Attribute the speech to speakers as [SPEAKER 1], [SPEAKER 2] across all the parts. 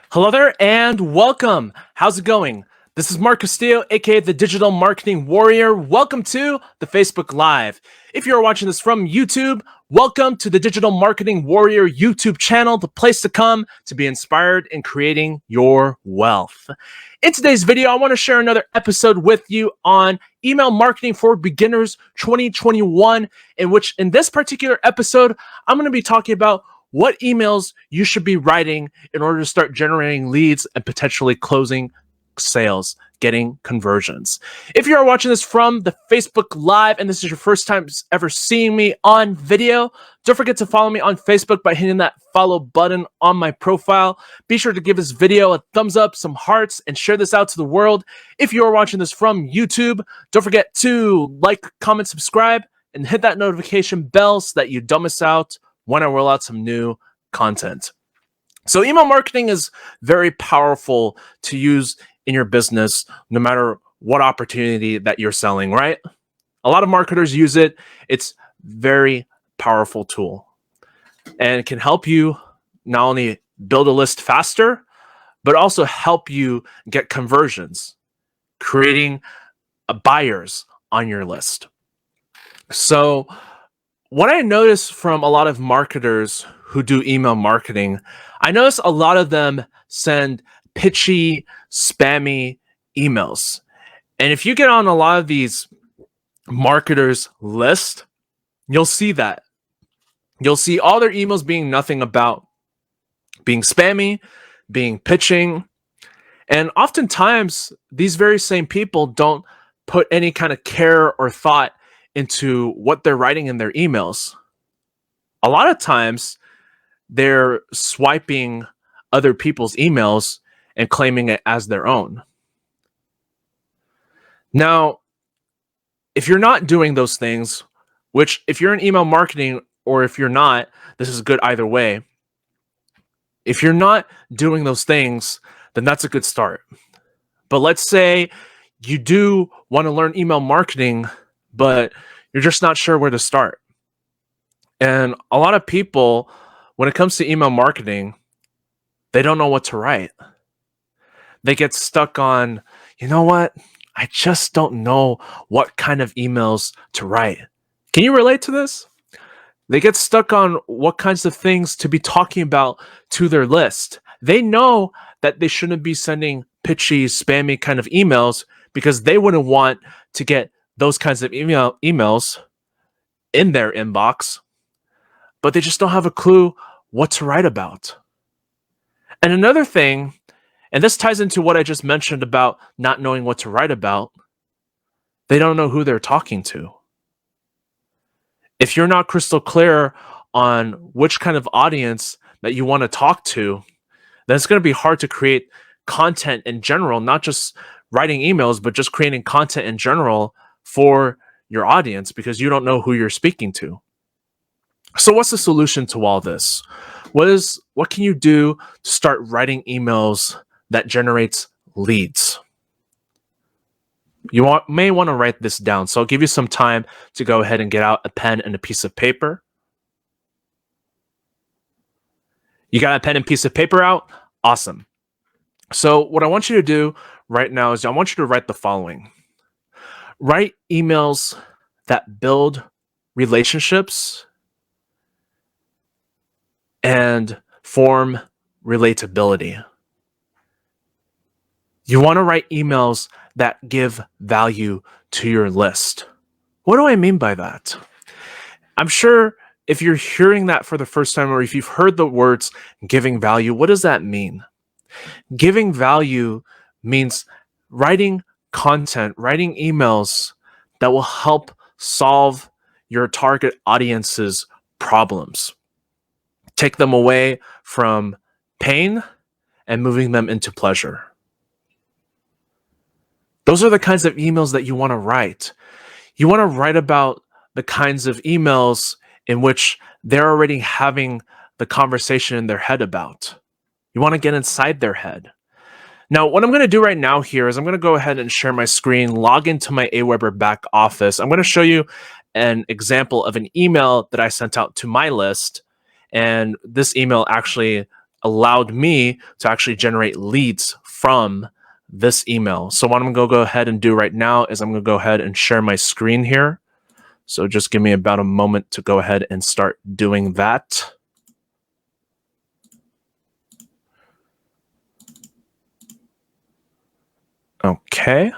[SPEAKER 1] Hello there and welcome. How's it going? This is Mark Castillo, aka the Digital Marketing Warrior. Welcome to the Facebook Live. If you're watching this from YouTube, welcome to the Digital Marketing Warrior YouTube channel, the place to come to be inspired in creating your wealth. In today's video, I want to share another episode with you on Email Marketing for Beginners 2021, in this particular episode, I'm going to be talking about what emails you should be writing in order to start generating leads and potentially closing sales, getting conversions. If you are watching this from the Facebook Live and this is your first time ever seeing me on video, don't forget to follow me on Facebook by hitting that follow button on my profile. Be sure to give this video a thumbs up, some hearts, and share this out to the world. If you are watching this from YouTube, don't forget to like, comment, subscribe, and hit that notification bell so that you don't miss out when I roll out some new content. So email marketing is very powerful to use in your business, no matter what opportunity that you're selling, right? A lot of marketers use it. It's very powerful tool and it can help you not only build a list faster, but also help you get conversions, creating buyers on your list. So what I notice from a lot of marketers who do email marketing, I notice a lot of them send pitchy, spammy emails. And if you get on a lot of these marketers' list, you'll see that. You'll see all their emails being nothing about being spammy, being pitching. And oftentimes, these very same people don't put any kind of care or thought into what they're writing in their emails. A lot of times they're swiping other people's emails and claiming it as their own. Now, if you're not doing those things, which if you're in email marketing or if you're not, this is good either way. If you're not doing those things, then that's a good start. But let's say you do want to learn email marketing, but you're just not sure where to start. And a lot of people, when it comes to email marketing, they don't know what to write. They get stuck on, you know what? I just don't know what kind of emails to write. Can you relate to this? They get stuck on what kinds of things to be talking about to their list. They know that they shouldn't be sending pitchy, spammy kind of emails because they wouldn't want to get those kinds of emails in their inbox, but they just don't have a clue what to write about. And another thing, and this ties into what I just mentioned about not knowing what to write about, they don't know who they're talking to. If you're not crystal clear on which kind of audience that you want to talk to, then it's going to be hard to create content in general, not just writing emails, but just creating content in general for your audience because you don't know who you're speaking to. So what's the solution to all this? What can you do to start writing emails that generates leads? You may want to write this down. So I'll give you some time to go ahead and get out a pen and a piece of paper. You got a pen and piece of paper out? Awesome. So what I want you to do right now is I want you to write the following. Write emails that build relationships and form relatability. You want to write emails that give value to your list. What do I mean by that? I'm sure if you're hearing that for the first time or if you've heard the words giving value, what does that mean? Giving value means writing content, writing emails that will help solve your target audience's problems. Take them away from pain and moving them into pleasure. Those are the kinds of emails that you want to write. You want to write about the kinds of emails in which they're already having the conversation in their head about. You want to get inside their head. Now, what I'm going to do right now here is I'm going to go ahead and share my screen, log into my Aweber back office. I'm going to show you an example of an email that I sent out to my list. And this email actually allowed me to actually generate leads from this email. So what I'm going to go ahead and do right now is I'm going to go ahead and share my screen here. So just give me about a moment to go ahead and start doing that. Okay.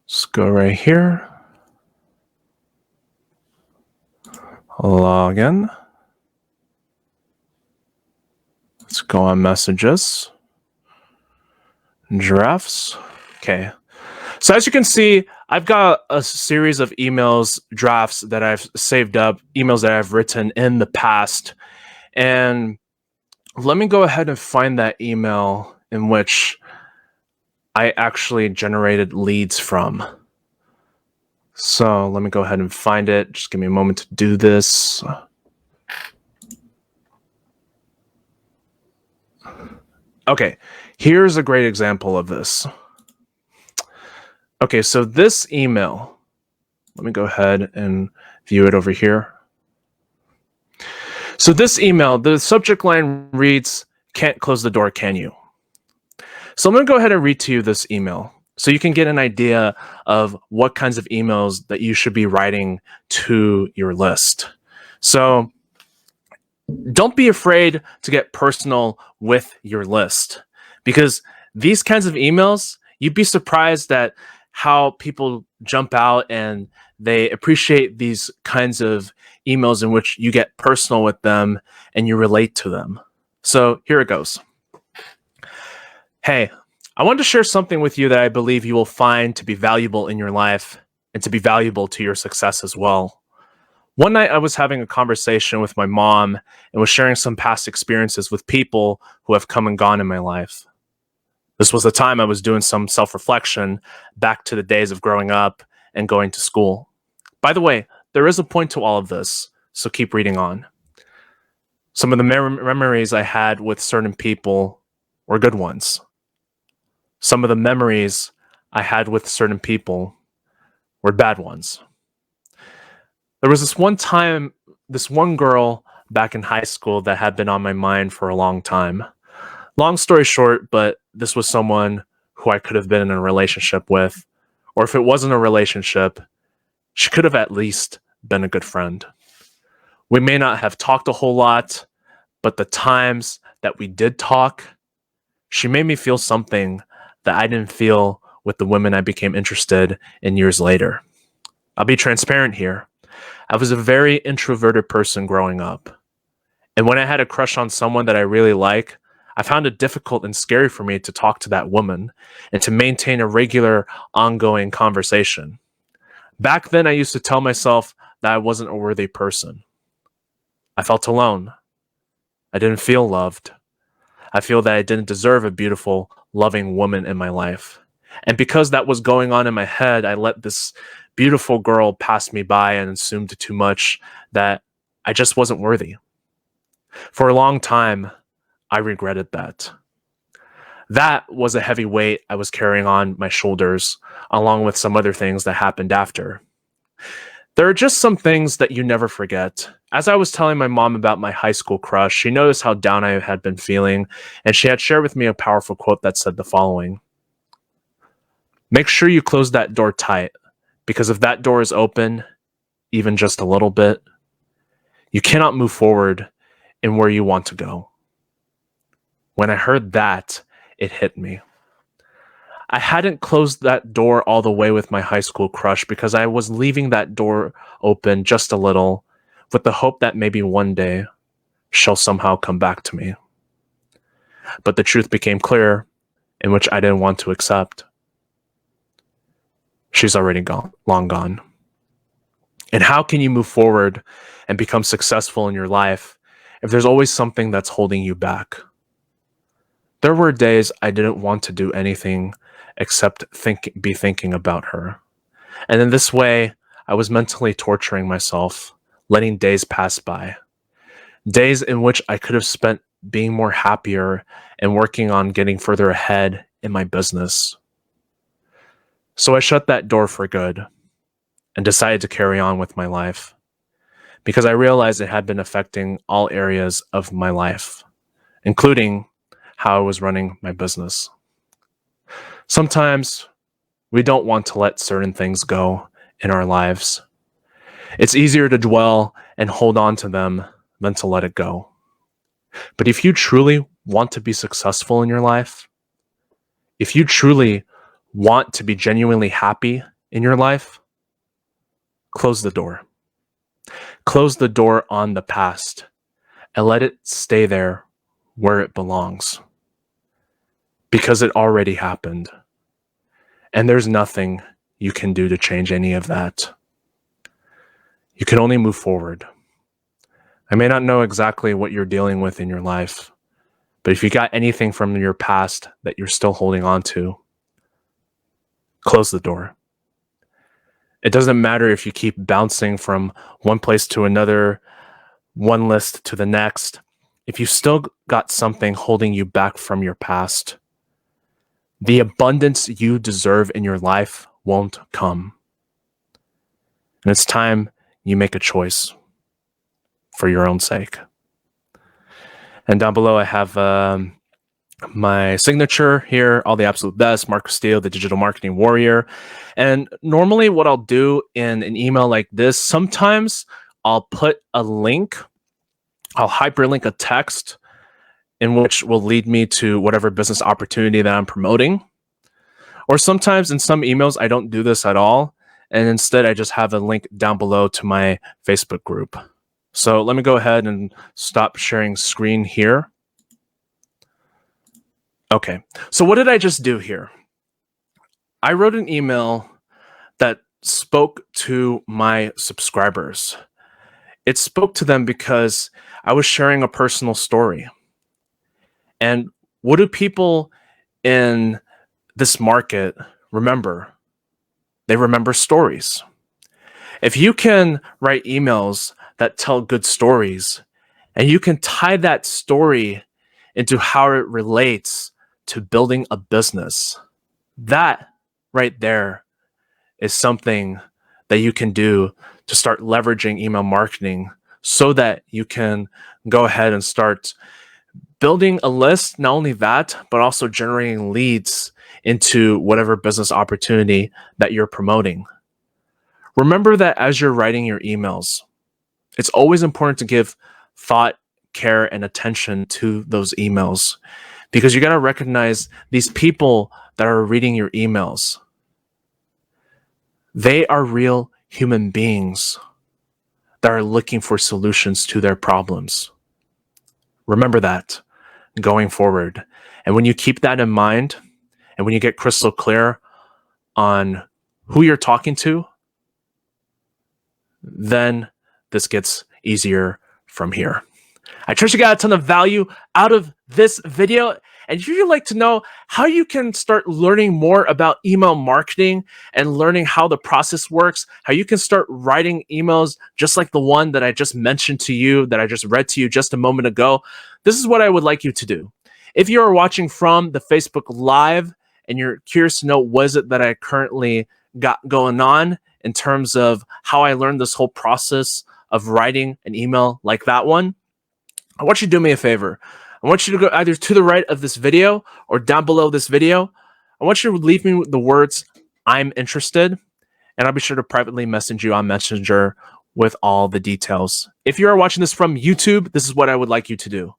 [SPEAKER 1] Let's go right here. Log in. Let's go on messages. Drafts. Okay. So as you can see, I've got a series of emails, drafts that I've saved up, emails that I've written in the past. And let me go ahead and find that email in which I actually generated leads from. So let me go ahead and find it. Just give me a moment to do this. Okay, here's a great example of this. Okay, so this email, let me go ahead and view it over here. So this email, the subject line reads, "Can't close the door, can you?" So I'm going to go ahead and read to you this email so you can get an idea of what kinds of emails that you should be writing to your list. So don't be afraid to get personal with your list, because these kinds of emails, you'd be surprised at how people jump out and they appreciate these kinds of emails in which you get personal with them and you relate to them. So here it goes. Hey, I want to share something with you that I believe you will find to be valuable in your life and to be valuable to your success as well. One night I was having a conversation with my mom and was sharing some past experiences with people who have come and gone in my life. This was the time I was doing some self-reflection back to the days of growing up and going to school. By the way, there is a point to all of this, so keep reading on. Some of the memories I had with certain people were good ones. Some of the memories I had with certain people were bad ones. There was this one girl back in high school that had been on my mind for a long time. Long story short, but this was someone who I could have been in a relationship with, or if it wasn't a relationship, she could have at least been a good friend. We may not have talked a whole lot, but the times that we did talk, she made me feel something that I didn't feel with the women I became interested in years later. I'll be transparent here. I was a very introverted person growing up. And when I had a crush on someone that I really like, I found it difficult and scary for me to talk to that woman and to maintain a regular, ongoing conversation. Back then, I used to tell myself that I wasn't a worthy person. I felt alone. I didn't feel loved. I feel that I didn't deserve a beautiful, loving woman in my life. And because that was going on in my head, I let this beautiful girl pass me by and assumed too much that I just wasn't worthy. For a long time, I regretted that. That was a heavy weight I was carrying on my shoulders, along with some other things that happened after. There are just some things that you never forget. As I was telling my mom about my high school crush, she noticed how down I had been feeling, and she had shared with me a powerful quote that said the following: "Make sure you close that door tight, because if that door is open, even just a little bit, you cannot move forward in where you want to go." When I heard that, it hit me. I hadn't closed that door all the way with my high school crush because I was leaving that door open just a little with the hope that maybe one day she'll somehow come back to me. But the truth became clear, in which I didn't want to accept. She's already gone, long gone. And how can you move forward and become successful in your life if there's always something that's holding you back? There were days I didn't want to do anything except be thinking about her. And in this way, I was mentally torturing myself, letting days pass by. Days in which I could have spent being more happier and working on getting further ahead in my business. So I shut that door for good and decided to carry on with my life. because I realized it had been affecting all areas of my life, including how I was running my business. Sometimes we don't want to let certain things go in our lives. It's easier to dwell and hold on to them than to let it go. But if you truly want to be successful in your life, if you truly want to be genuinely happy in your life, close the door. Close the door on the past and let it stay there where it belongs. Because it already happened. And there's nothing you can do to change any of that. You can only move forward. I may not know exactly what you're dealing with in your life, but if you got anything from your past that you're still holding on to, close the door. It doesn't matter if you keep bouncing from one place to another, one list to the next. If you still got something holding you back from your past, the abundance you deserve in your life won't come. And it's time you make a choice for your own sake. And down below, I have my signature here, all the absolute best, Mark Castillo, the digital marketing warrior. And normally what I'll do in an email like this, sometimes I'll put a link, I'll hyperlink a text in which will lead me to whatever business opportunity that I'm promoting. Or sometimes in some emails, I don't do this at all. And instead, I just have a link down below to my Facebook group. So let me go ahead and stop sharing screen here. Okay, so what did I just do here? I wrote an email that spoke to my subscribers. It spoke to them because I was sharing a personal story. And what do people in this market remember? They remember stories. If you can write emails that tell good stories, and you can tie that story into how it relates to building a business, that right there is something that you can do to start leveraging email marketing so that you can go ahead and start building a list. Not only that, but also generating leads into whatever business opportunity that you're promoting. Remember that as you're writing your emails, it's always important to give thought, care, and attention to those emails, because you got to recognize these people that are reading your emails. They are real human beings that are looking for solutions to their problems. Remember that going forward. And when you keep that in mind, and when you get crystal clear on who you're talking to, then this gets easier from here. I trust you got a ton of value out of this video. And if you'd like to know how you can start learning more about email marketing and learning how the process works, how you can start writing emails just like the one that I just mentioned to you, that I just read to you just a moment ago, this is what I would like you to do. If you are watching from the Facebook Live and you're curious to know what is it that I currently got going on in terms of how I learned this whole process of writing an email like that one, I want you to do me a favor. I want you to go either to the right of this video or down below this video. I want you to leave me with the words, "I'm interested," and I'll be sure to privately message you on Messenger with all the details. If you are watching this from YouTube, this is what I would like you to do.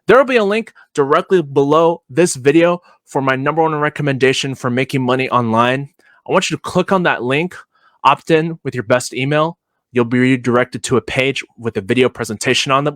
[SPEAKER 1] There will be a link directly below this video for my #1 recommendation for making money online. I want you to click on that link, opt in with your best email. You'll be redirected to a page with a video presentation on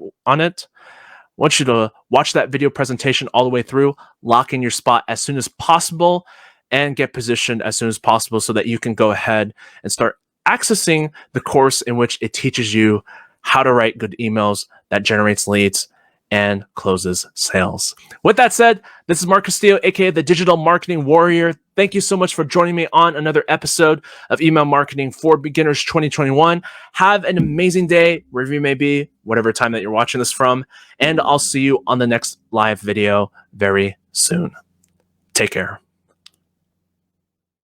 [SPEAKER 1] it. I want you to watch that video presentation all the way through, lock in your spot as soon as possible, and get positioned as soon as possible so that you can go ahead and start accessing the course in which it teaches you how to write good emails that generates leads and closes sales. With that said, this is Mark Castillo, aka the Digital Marketing Warrior. Thank you so much for joining me on another episode of Email Marketing for Beginners 2021. Have an amazing day, wherever you may be, whatever time that you're watching this from, and I'll see you on the next live video very soon. Take care.